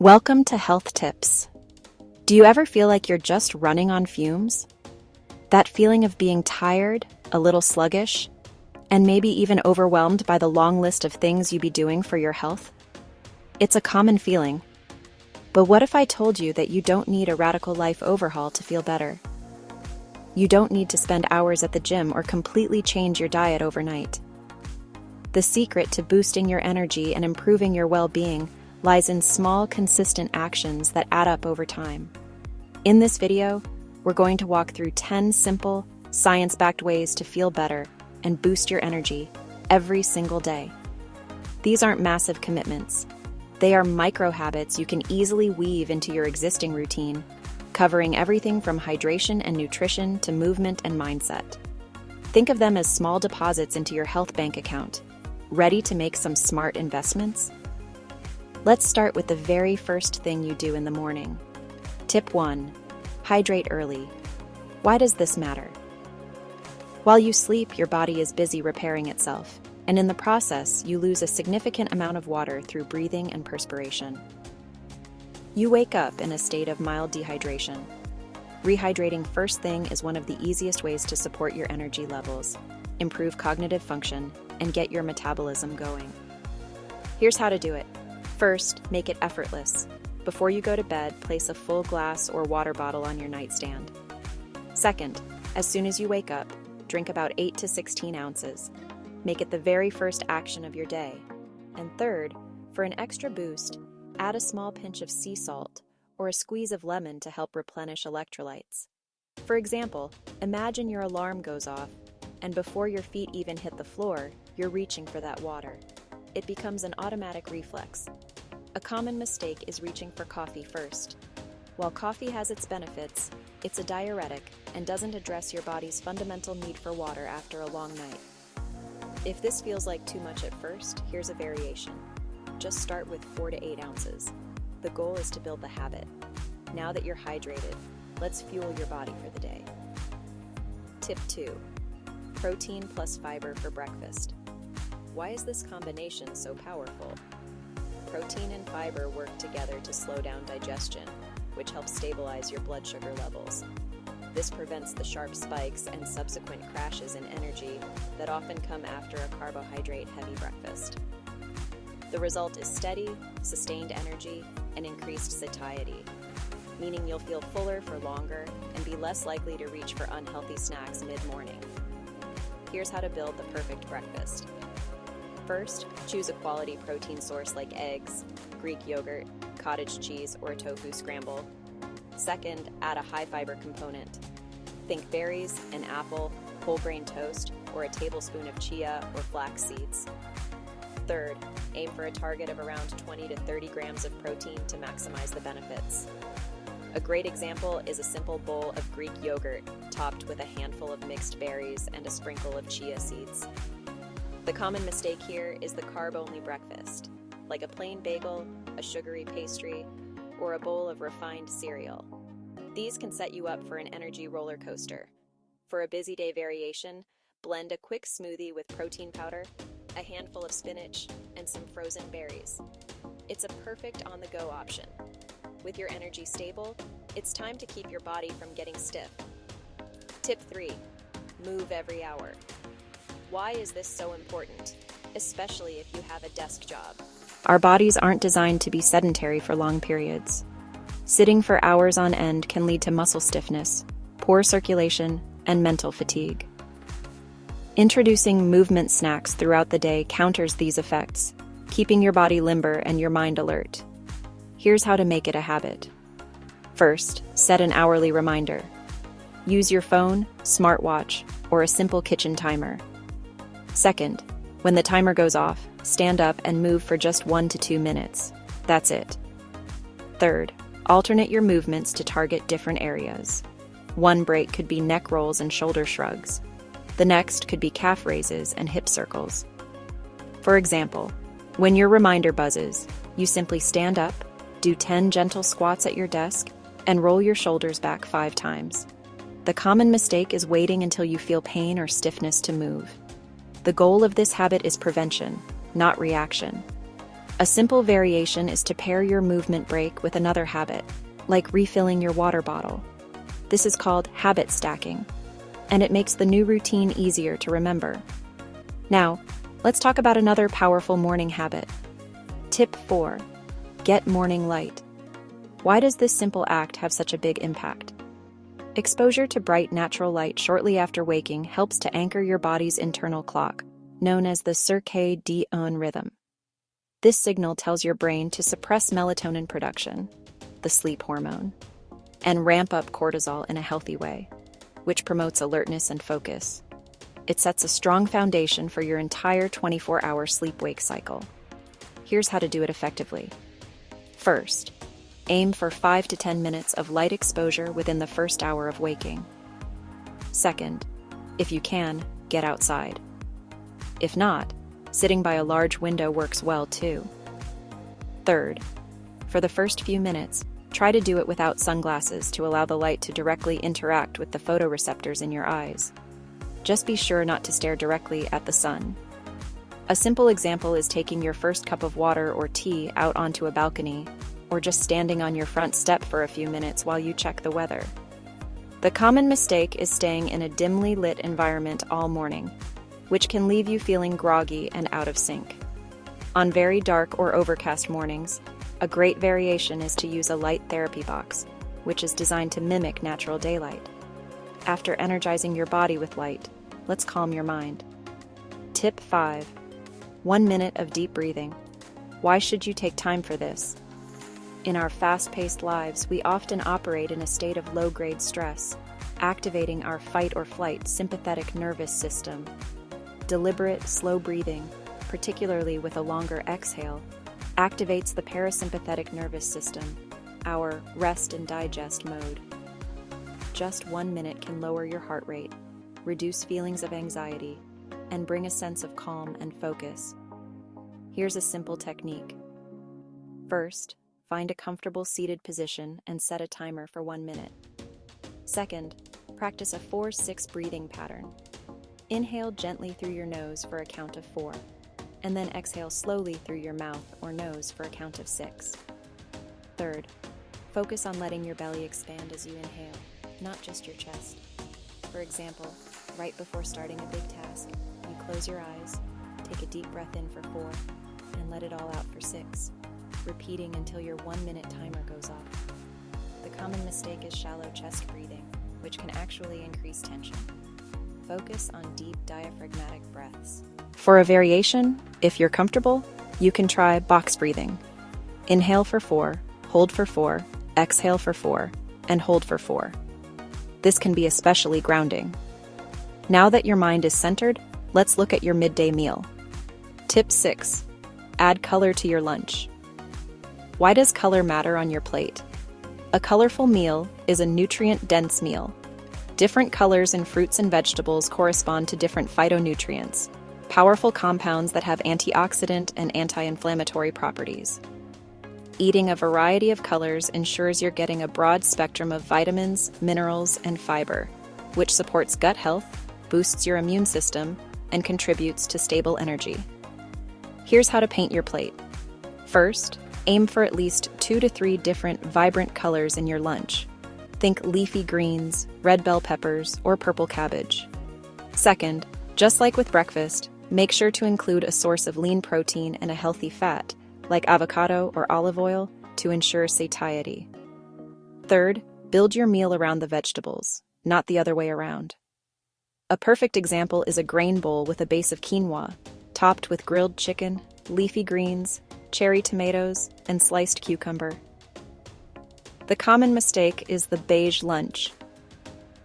Welcome to Health Tips. Do you ever feel like you're just running on fumes? That feeling of being tired, a little sluggish, and maybe even overwhelmed by the long list of things you'd be doing for your health? It's a common feeling. But what if I told you that you don't need a radical life overhaul to feel better? You don't need to spend hours at the gym or completely change your diet overnight. The secret to boosting your energy and improving your well-being lies in small, consistent actions that add up over time. In this video, we're going to walk through 10 simple, science-backed ways to feel better and boost your energy every single day. These aren't massive commitments. They are micro habits you can easily weave into your existing routine, covering everything from hydration and nutrition to movement and mindset. Think of them as small deposits into your health bank account, ready to make some smart investments. Let's start with the very first thing you do in the morning. Tip 1. Hydrate early. Why does this matter? While you sleep, your body is busy repairing itself, and in the process, you lose a significant amount of water through breathing and perspiration. You wake up in a state of mild dehydration. Rehydrating first thing is one of the easiest ways to support your energy levels, improve cognitive function, and get your metabolism going. Here's how to do it. First, make it effortless. Before you go to bed, place a full glass or water bottle on your nightstand. Second, as soon as you wake up, drink about 8 to 16 ounces. Make it the very first action of your day. And third, for an extra boost, add a small pinch of sea salt or a squeeze of lemon to help replenish electrolytes. For example, imagine your alarm goes off, and before your feet even hit the floor, you're reaching for that water. It becomes an automatic reflex. A common mistake is reaching for coffee first. While coffee has its benefits, it's a diuretic and doesn't address your body's fundamental need for water after a long night. If this feels like too much at first, here's a variation. Just start with 4 to 8 ounces. The goal is to build the habit. Now that you're hydrated, let's fuel your body for the day. Tip 2. Protein plus fiber for breakfast. Why is this combination so powerful? Protein and fiber work together to slow down digestion, which helps stabilize your blood sugar levels. This prevents the sharp spikes and subsequent crashes in energy that often come after a carbohydrate-heavy breakfast. The result is steady, sustained energy and increased satiety, meaning you'll feel fuller for longer and be less likely to reach for unhealthy snacks mid-morning. Here's how to build the perfect breakfast. First, choose a quality protein source like eggs, Greek yogurt, cottage cheese, or a tofu scramble. Second, add a high-fiber component. Think berries, an apple, whole grain toast, or a tablespoon of chia or flax seeds. Third, aim for a target of around 20 to 30 grams of protein to maximize the benefits. A great example is a simple bowl of Greek yogurt topped with a handful of mixed berries and a sprinkle of chia seeds. The common mistake here is the carb-only breakfast, like a plain bagel, a sugary pastry, or a bowl of refined cereal. These can set you up for an energy roller coaster. For a busy day variation, blend a quick smoothie with protein powder, a handful of spinach, and some frozen berries. It's a perfect on-the-go option. With your energy stable, it's time to keep your body from getting stiff. Tip 3. Move every hour. Why is this so important, especially if you have a desk job? Our bodies aren't designed to be sedentary for long periods. Sitting for hours on end can lead to muscle stiffness, poor circulation, and mental fatigue. Introducing movement snacks throughout the day counters these effects, keeping your body limber and your mind alert. Here's how to make it a habit. First, set an hourly reminder. Use your phone, smartwatch, or a simple kitchen timer. Second, when the timer goes off, stand up and move for just 1 to 2 minutes. That's it. Third, alternate your movements to target different areas. One break could be neck rolls and shoulder shrugs. The next could be calf raises and hip circles. For example, when your reminder buzzes, you simply stand up, do 10 gentle squats at your desk, and roll your shoulders back 5 times. The common mistake is waiting until you feel pain or stiffness to move. The goal of this habit is prevention, not reaction. A simple variation is to pair your movement break with another habit, like refilling your water bottle. This is called habit stacking, and it makes the new routine easier to remember. Now, let's talk about another powerful morning habit. Tip 4. Get morning light. Why does this simple act have such a big impact? Exposure to bright natural light shortly after waking helps to anchor your body's internal clock, known as the circadian rhythm. This signal tells your brain to suppress melatonin production, the sleep hormone, and ramp up cortisol in a healthy way, which promotes alertness and focus. It sets a strong foundation for your entire 24-hour sleep-wake cycle. Here's how to do it effectively. First, aim for 5 to 10 minutes of light exposure within the first hour of waking. Second, if you can, get outside. If not, sitting by a large window works well too. Third, for the first few minutes, try to do it without sunglasses to allow the light to directly interact with the photoreceptors in your eyes. Just be sure not to stare directly at the sun. A simple example is taking your first cup of water or tea out onto a balcony, or just standing on your front step for a few minutes while you check the weather. The common mistake is staying in a dimly lit environment all morning, which can leave you feeling groggy and out of sync. On very dark or overcast mornings, a great variation is to use a light therapy box, which is designed to mimic natural daylight. After energizing your body with light, let's calm your mind. Tip 5. 1 minute of deep breathing. Why should you take time for this? In our fast-paced lives, we often operate in a state of low-grade stress, activating our fight-or-flight sympathetic nervous system. Deliberate, slow breathing, particularly with a longer exhale, activates the parasympathetic nervous system, our rest and digest mode. Just 1 minute can lower your heart rate, reduce feelings of anxiety, and bring a sense of calm and focus. Here's a simple technique. First, find a comfortable seated position and set a timer for 1 minute. Second, practice a 4-6 breathing pattern. Inhale gently through your nose for a count of 4, and then exhale slowly through your mouth or nose for a count of 6. Third, focus on letting your belly expand as you inhale, not just your chest. For example, right before starting a big task, you close your eyes, take a deep breath in for 4, and let it all out for 6, repeating until your 1 minute timer goes off. The common mistake is shallow chest breathing, which can actually increase tension. Focus on deep diaphragmatic breaths. For a variation, if you're comfortable, you can try box breathing. Inhale for 4, hold for 4, exhale for 4, and hold for 4. This can be especially grounding. Now that your mind is centered, let's look at your midday meal. Tip 6. Add color to your lunch. Why does color matter on your plate? A colorful meal is a nutrient-dense meal. Different colors in fruits and vegetables correspond to different phytonutrients, powerful compounds that have antioxidant and anti-inflammatory properties. Eating a variety of colors ensures you're getting a broad spectrum of vitamins, minerals, and fiber, which supports gut health, boosts your immune system, and contributes to stable energy. Here's how to paint your plate. First, aim for at least 2 to 3 different vibrant colors in your lunch. Think leafy greens, red bell peppers, or purple cabbage. Second, just like with breakfast, make sure to include a source of lean protein and a healthy fat, like avocado or olive oil, to ensure satiety. Third, build your meal around the vegetables, not the other way around. A perfect example is a grain bowl with a base of quinoa, topped with grilled chicken, leafy greens, cherry tomatoes, and sliced cucumber. The common mistake is the beige lunch.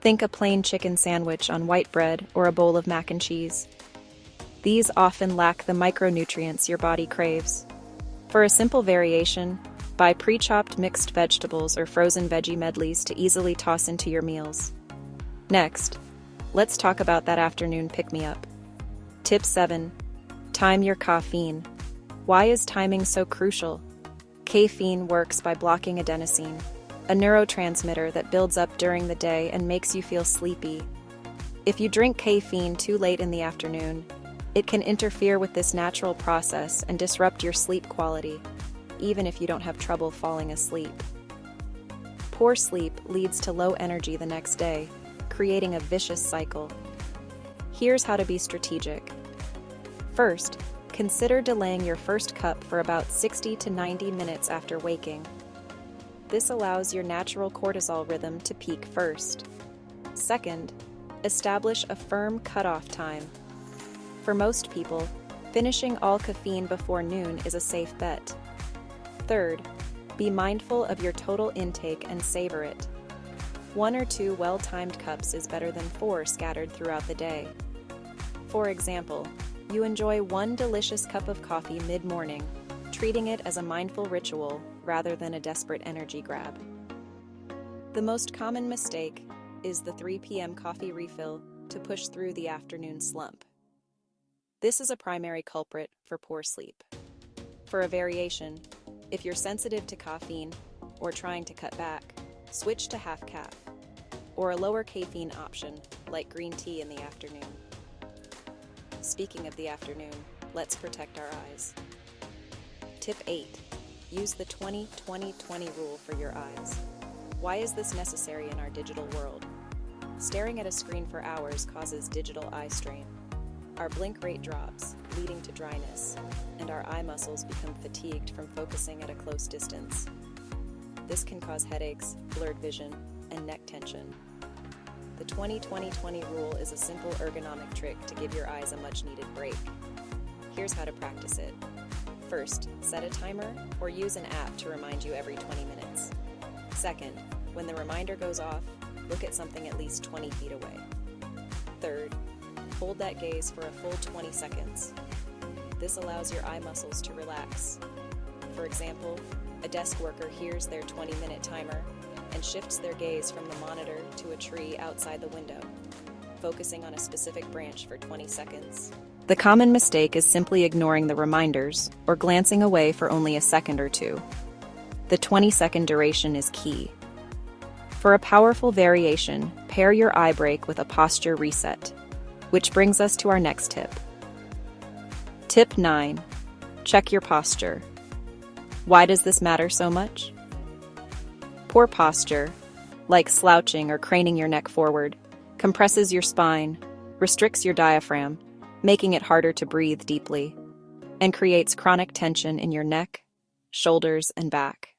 Think a plain chicken sandwich on white bread or a bowl of mac and cheese. These often lack the micronutrients your body craves. For a simple variation, buy pre-chopped mixed vegetables or frozen veggie medleys to easily toss into your meals. Next, let's talk about that afternoon pick-me-up. Tip 7. Time your caffeine. Why is timing so crucial? Caffeine works by blocking adenosine, a neurotransmitter that builds up during the day and makes you feel sleepy. If you drink caffeine too late in the afternoon, It can interfere with this natural process and disrupt your sleep quality, even if you don't have trouble falling asleep. Poor sleep leads to low energy the next day, creating a vicious cycle. Here's how to be strategic. First, consider delaying your first cup for about 60 to 90 minutes after waking. This allows your natural cortisol rhythm to peak first. Second, establish a firm cutoff time. For most people, finishing all caffeine before noon is a safe bet. Third, be mindful of your total intake and savor it. 1 or 2 well-timed cups is better than 4 scattered throughout the day. For example, you enjoy 1 delicious cup of coffee mid-morning, treating it as a mindful ritual rather than a desperate energy grab. The most common mistake is the 3 p.m. coffee refill to push through the afternoon slump. This is a primary culprit for poor sleep. For a variation, if you're sensitive to caffeine or trying to cut back, switch to half calf, or a lower caffeine option like green tea in the afternoon. Speaking of the afternoon, let's protect our eyes. Tip 8. Use the 20-20-20 rule for your eyes. Why is this necessary in our digital world? Staring at a screen for hours causes digital eye strain. Our blink rate drops, leading to dryness, and our eye muscles become fatigued from focusing at a close distance. This can cause headaches, blurred vision, and neck tension. The 20-20-20 rule is a simple ergonomic trick to give your eyes a much-needed break. Here's how to practice it. First, set a timer or use an app to remind you every 20 minutes. Second, when the reminder goes off, look at something at least 20 feet away. Third, hold that gaze for a full 20 seconds. This allows your eye muscles to relax. For example, a desk worker hears their 20-minute timer and shifts their gaze from the monitor to a tree outside the window, focusing on a specific branch for 20 seconds. The common mistake is simply ignoring the reminders or glancing away for only a second or two. The 20-second duration is key. For a powerful variation, pair your eye break with a posture reset, which brings us to our next tip. Tip 9. Check your posture. Why does this matter so much? Poor posture, like slouching or craning your neck forward, compresses your spine, restricts your diaphragm, making it harder to breathe deeply, and creates chronic tension in your neck, shoulders, and back.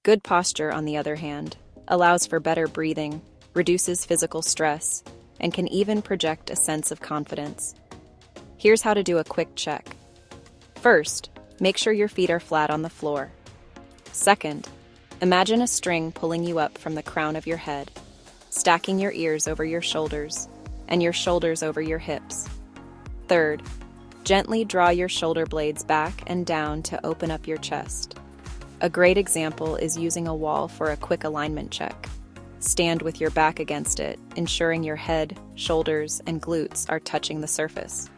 Good posture, on the other hand, allows for better breathing, reduces physical stress, and can even project a sense of confidence. Here's how to do a quick check. First, make sure your feet are flat on the floor. Second, imagine a string pulling you up from the crown of your head, stacking your ears over your shoulders, and your shoulders over your hips. Third, gently draw your shoulder blades back and down to open up your chest. A great example is using a wall for a quick alignment check. Stand with your back against it, ensuring your head, shoulders, and glutes are touching the surface.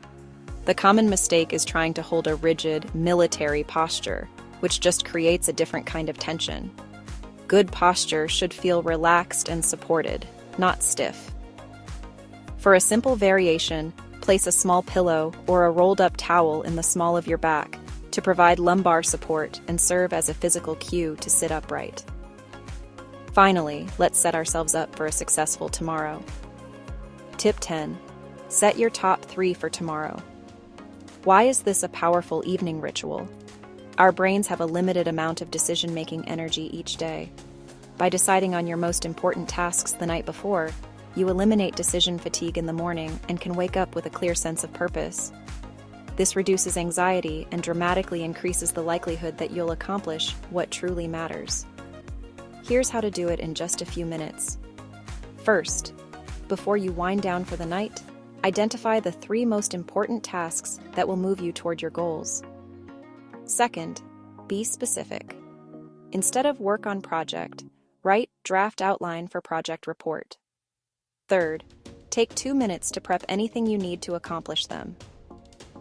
The common mistake is trying to hold a rigid, military posture, which just creates a different kind of tension. Good posture should feel relaxed and supported, not stiff. For a simple variation, place a small pillow or a rolled-up towel in the small of your back to provide lumbar support and serve as a physical cue to sit upright. Finally, let's set ourselves up for a successful tomorrow. Tip 10. Set your top 3 for tomorrow. Why is this a powerful evening ritual? Our brains have a limited amount of decision-making energy each day. By deciding on your most important tasks the night before, you eliminate decision fatigue in the morning and can wake up with a clear sense of purpose. This reduces anxiety and dramatically increases the likelihood that you'll accomplish what truly matters. Here's how to do it in just a few minutes. First, before you wind down for the night, identify the 3 most important tasks that will move you toward your goals. Second, be specific. Instead of work on project, write draft outline for project report. Third, take 2 minutes to prep anything you need to accomplish them.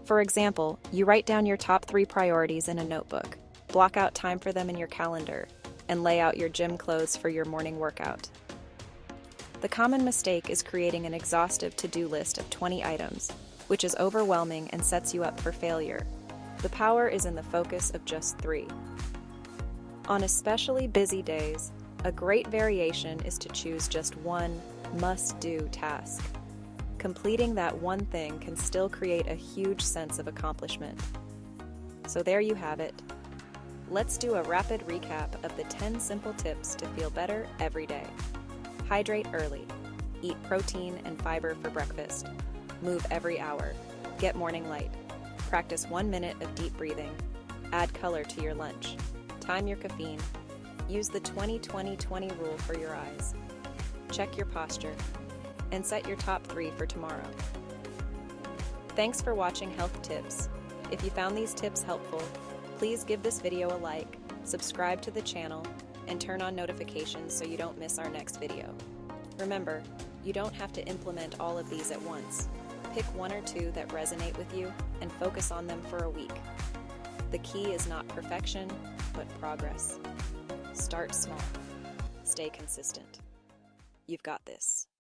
For example, you write down your top 3 priorities in a notebook, block out time for them in your calendar, and lay out your gym clothes for your morning workout. The common mistake is creating an exhaustive to-do list of 20 items, which is overwhelming and sets you up for failure. The power is in the focus of just 3. On especially busy days, a great variation is to choose just one must-do task. Completing that one thing can still create a huge sense of accomplishment. So there you have it. Let's do a rapid recap of the 10 simple tips to feel better every day. Hydrate early. Eat protein and fiber for breakfast. Move every hour. Get morning light. Practice 1 minute of deep breathing. Add color to your lunch. Time your caffeine. Use the 20-20-20 rule for your eyes. Check your posture. And set your top 3 for tomorrow. Thanks for watching Health Tips. If you found these tips helpful, please give this video a like, subscribe to the channel, and turn on notifications so you don't miss our next video. Remember, you don't have to implement all of these at once. Pick 1 or 2 that resonate with you and focus on them for a week. The key is not perfection, but progress. Start small. Stay consistent. You've got this.